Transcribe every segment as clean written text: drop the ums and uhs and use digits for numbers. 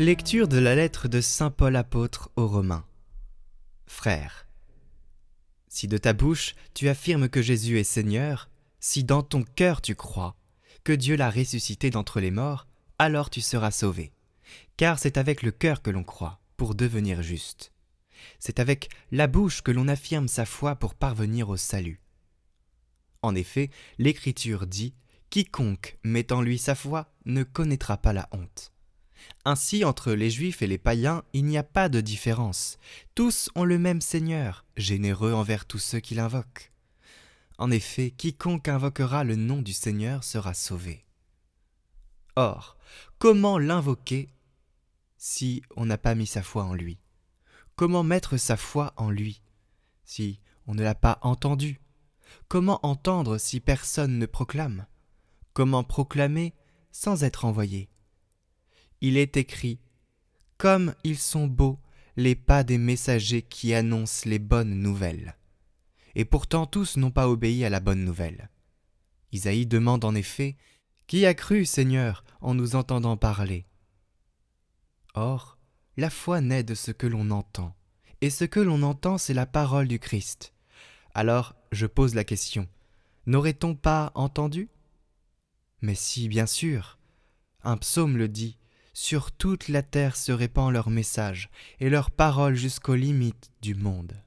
Lecture de la lettre de saint Paul apôtre aux Romains. Frères, si de ta bouche tu affirmes que Jésus est Seigneur, si dans ton cœur tu crois que Dieu l'a ressuscité d'entre les morts, alors tu seras sauvé. Car c'est avec le cœur que l'on croit pour devenir juste. C'est avec la bouche que l'on affirme sa foi pour parvenir au salut. En effet, l'Écriture dit « Quiconque met en lui sa foi ne connaîtra pas la honte ». Ainsi, entre les Juifs et les païens, il n'y a pas de différence. Tous ont le même Seigneur, généreux envers tous ceux qui l'invoquent. En effet, quiconque invoquera le nom du Seigneur sera sauvé. Or, comment l'invoquer si on n'a pas mis sa foi en lui? Comment mettre sa foi en lui si on ne l'a pas entendu? Comment entendre si personne ne proclame? Comment proclamer sans être envoyé? Il est écrit « Comme ils sont beaux les pas des messagers qui annoncent les bonnes nouvelles. » Et pourtant tous n'ont pas obéi à la bonne nouvelle. Isaïe demande en effet « Qui a cru, Seigneur, en nous entendant parler ?» Or, la foi naît de ce que l'on entend, et ce que l'on entend, c'est la parole du Christ. Alors, je pose la question, n'aurait-on pas entendu? Mais si, bien sûr, un psaume le dit, sur toute la terre se répand leur message, et leur parole jusqu'aux limites du monde.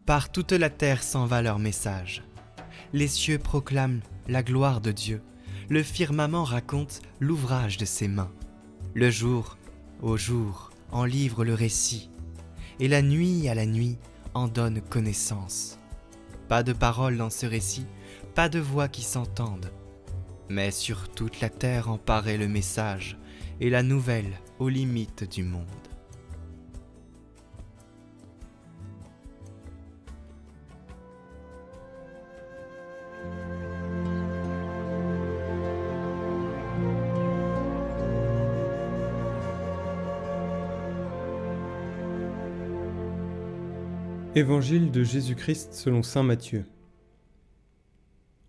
Par toute la terre s'en va leur message. Les cieux proclament la gloire de Dieu. Le firmament raconte l'ouvrage de ses mains. Le jour, au jour, en livre le récit. Et la nuit à la nuit en donne connaissance. Pas de paroles dans ce récit, pas de voix qui s'entendent. Mais sur toute la terre en paraît le message et la nouvelle aux limites du monde. Évangile de Jésus-Christ selon saint Matthieu.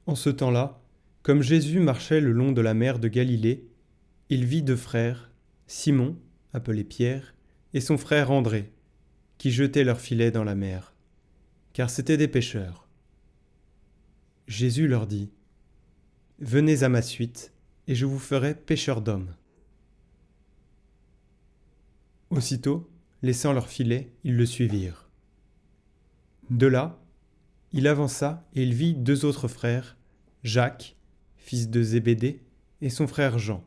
En ce temps-là, comme Jésus marchait le long de la mer de Galilée, il vit deux frères, Simon, appelé Pierre, et son frère André, qui jetaient leurs filets dans la mer, car c'étaient des pêcheurs. Jésus leur dit : « Venez à ma suite, et je vous ferai pêcheurs d'hommes. » Aussitôt, laissant leurs filets, ils le suivirent. De là, il avança et il vit deux autres frères, Jacques, fils de Zébédée, et son frère Jean,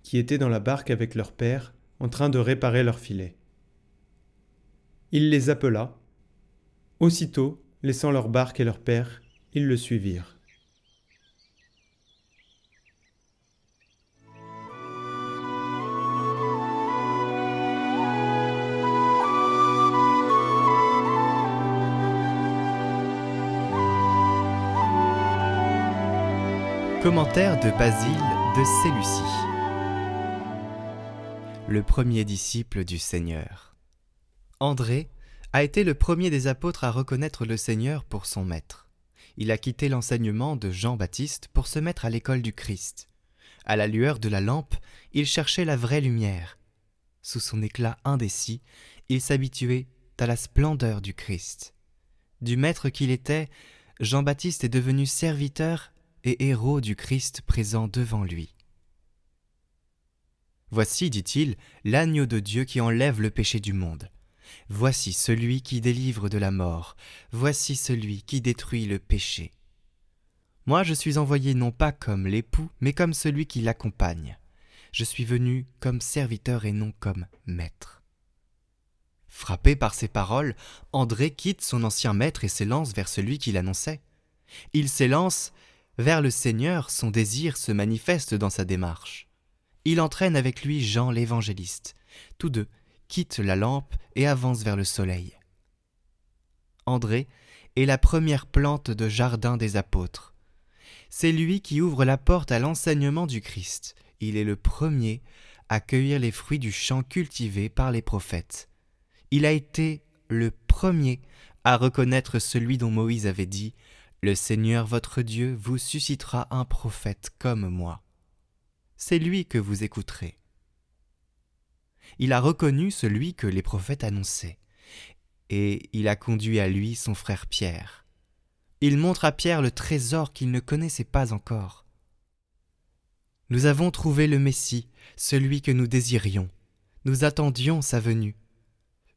qui étaient dans la barque avec leur père, en train de réparer leurs filets. Il les appela. Aussitôt, laissant leur barque et leur père, ils le suivirent. Commentaire de Basile de Séleucie. Le premier disciple du Seigneur. André a été le premier des apôtres à reconnaître le Seigneur pour son maître. Il a quitté l'enseignement de Jean-Baptiste pour se mettre à l'école du Christ. À la lueur de la lampe, il cherchait la vraie lumière. Sous son éclat indécis, il s'habituait à la splendeur du Christ. Du maître qu'il était, Jean-Baptiste est devenu serviteur et héros du Christ présent devant lui. « Voici, dit-il, l'agneau de Dieu qui enlève le péché du monde. Voici celui qui délivre de la mort. Voici celui qui détruit le péché. Moi, je suis envoyé non pas comme l'époux, mais comme celui qui l'accompagne. Je suis venu comme serviteur et non comme maître. » Frappé par ces paroles, André quitte son ancien maître et s'élance vers celui qui l'annonçait. Il s'élance vers le Seigneur, son désir se manifeste dans sa démarche. Il entraîne avec lui Jean l'évangéliste. Tous deux quittent la lampe et avancent vers le soleil. André est la première plante de jardin des apôtres. C'est lui qui ouvre la porte à l'enseignement du Christ. Il est le premier à cueillir les fruits du champ cultivé par les prophètes. Il a été le premier à reconnaître celui dont Moïse avait dit « Le Seigneur votre Dieu vous suscitera un prophète comme moi. C'est lui que vous écouterez. » Il a reconnu celui que les prophètes annonçaient, et il a conduit à lui son frère Pierre. Il montre à Pierre le trésor qu'il ne connaissait pas encore. Nous avons trouvé le Messie, celui que nous désirions. Nous attendions sa venue.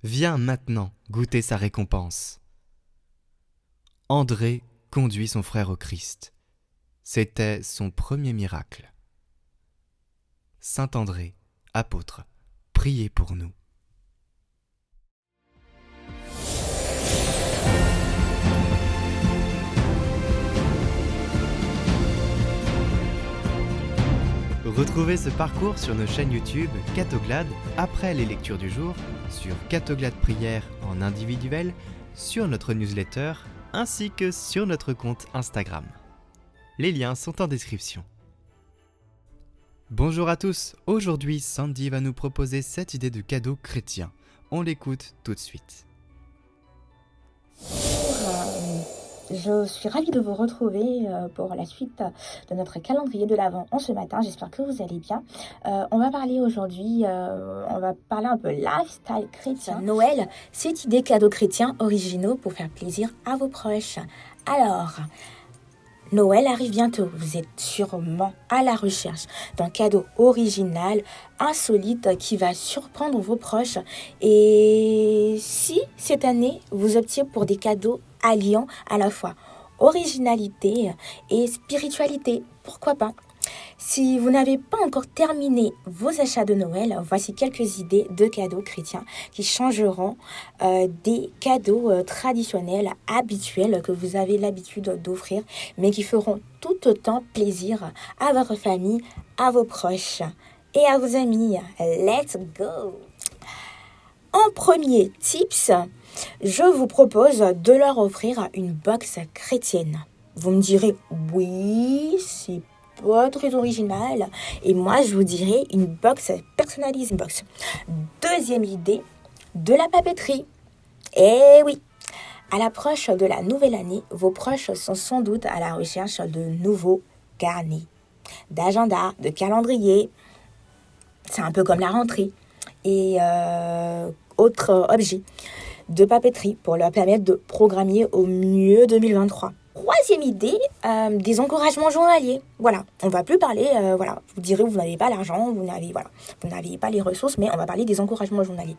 Viens maintenant goûter sa récompense. André conduit son frère au Christ. C'était son premier miracle. Saint André, apôtre, priez pour nous. Retrouvez ce parcours sur nos chaînes YouTube Catoglade après les lectures du jour, sur Catoglade Prière en individuel, sur notre newsletter ainsi que sur notre compte Instagram. Les liens sont en description. Bonjour à tous, aujourd'hui Sandy va nous proposer cette idée de cadeau chrétien. On l'écoute tout de suite. Je suis ravie de vous retrouver pour la suite de notre calendrier de l'Avent en ce matin. J'espère que vous allez bien. On va parler aujourd'hui, on va parler un peu lifestyle chrétien. Noël, cette idée cadeaux chrétiens originaux pour faire plaisir à vos proches. Alors, Noël arrive bientôt. Vous êtes sûrement à la recherche d'un cadeau original, insolite, qui va surprendre vos proches. Et si cette année, vous optiez pour des cadeaux alliant à la fois originalité et spiritualité, pourquoi pas? Si vous n'avez pas encore terminé vos achats de Noël, voici quelques idées de cadeaux chrétiens qui changeront des cadeaux traditionnels, habituels que vous avez l'habitude d'offrir, mais qui feront tout autant plaisir à votre famille, à vos proches et à vos amis. Let's go! En premier tips, je vous propose de leur offrir une box chrétienne. Vous me direz, oui, c'est pas très original. Et moi, je vous dirais une box personnalisée. Deuxième idée, de la papeterie. Eh oui, à l'approche de la nouvelle année, vos proches sont sans doute à la recherche de nouveaux carnets, d'agenda, de calendrier. C'est un peu comme la rentrée. Et autres objets de papeterie pour leur permettre de programmer au mieux 2023. Troisième idée, des encouragements journaliers. Voilà, on ne va plus parler, vous direz vous n'avez pas l'argent, vous n'avez pas les ressources, mais on va parler des encouragements journaliers.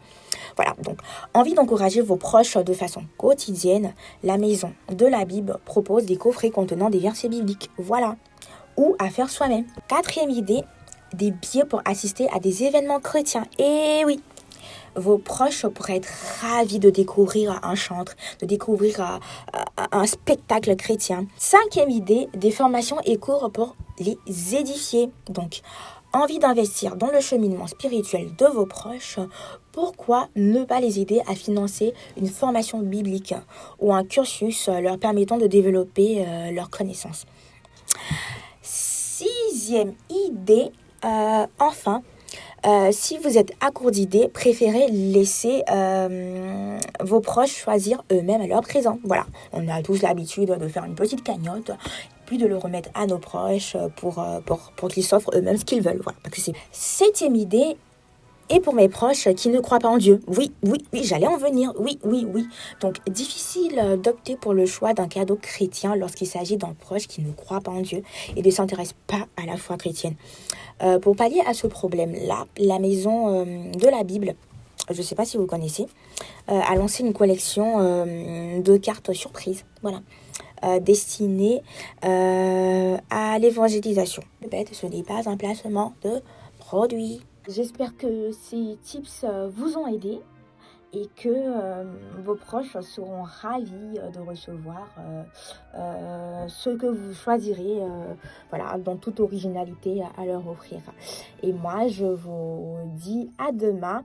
Voilà, donc, envie d'encourager vos proches de façon quotidienne, la Maison de la Bible propose des coffrets contenant des versets bibliques. Voilà, ou à faire soi-même. Quatrième idée, des billets pour assister à des événements chrétiens. Et oui, vos proches pourraient être ravis de découvrir un chantre, de découvrir un spectacle chrétien. Cinquième idée, des formations et cours pour les édifier. Donc, envie d'investir dans le cheminement spirituel de vos proches, pourquoi ne pas les aider à financer une formation biblique ou un cursus leur permettant de développer leurs connaissances. Sixième idée, enfin, si vous êtes à court d'idées, préférez laisser vos proches choisir eux-mêmes leur présent. Voilà, on a tous l'habitude de faire une petite cagnotte, puis de le remettre à nos proches pour qu'ils s'offrent eux-mêmes ce qu'ils veulent. Voilà. Donc, c'est septième idée. Et pour mes proches qui ne croient pas en Dieu. Oui, j'allais en venir. Oui. Donc, difficile d'opter pour le choix d'un cadeau chrétien lorsqu'il s'agit d'un proche qui ne croit pas en Dieu et ne s'intéresse pas à la foi chrétienne. Pour pallier à ce problème-là, la Maison de la Bible, je ne sais pas si vous connaissez, a lancé une collection de cartes surprises. Voilà. Destinée à l'évangélisation. Ce n'est pas un placement de produit. J'espère que ces tips vous ont aidé et que vos proches seront ravis de recevoir ce que vous choisirez dans toute originalité à leur offrir. Et moi, je vous dis à demain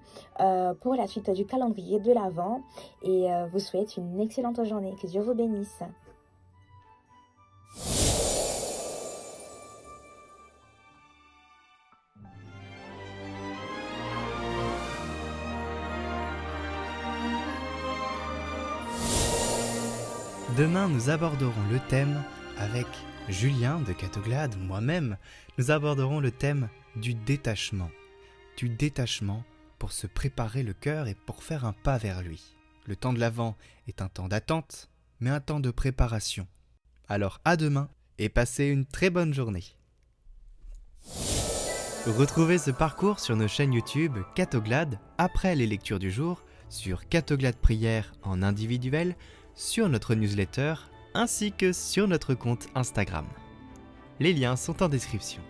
pour la suite du calendrier de l'Avent et vous souhaite une excellente journée. Que Dieu vous bénisse. Demain, nous aborderons le thème avec Julien de Catoglade, moi-même. Nous aborderons le thème du détachement. Du détachement pour se préparer le cœur et pour faire un pas vers lui. Le temps de l'Avent est un temps d'attente, mais un temps de préparation. Alors à demain et passez une très bonne journée. Retrouvez ce parcours sur nos chaînes YouTube Catoglade après les lectures du jour, sur Catoglade Prière en individuel, sur notre newsletter ainsi que sur notre compte Instagram. Les liens sont en description.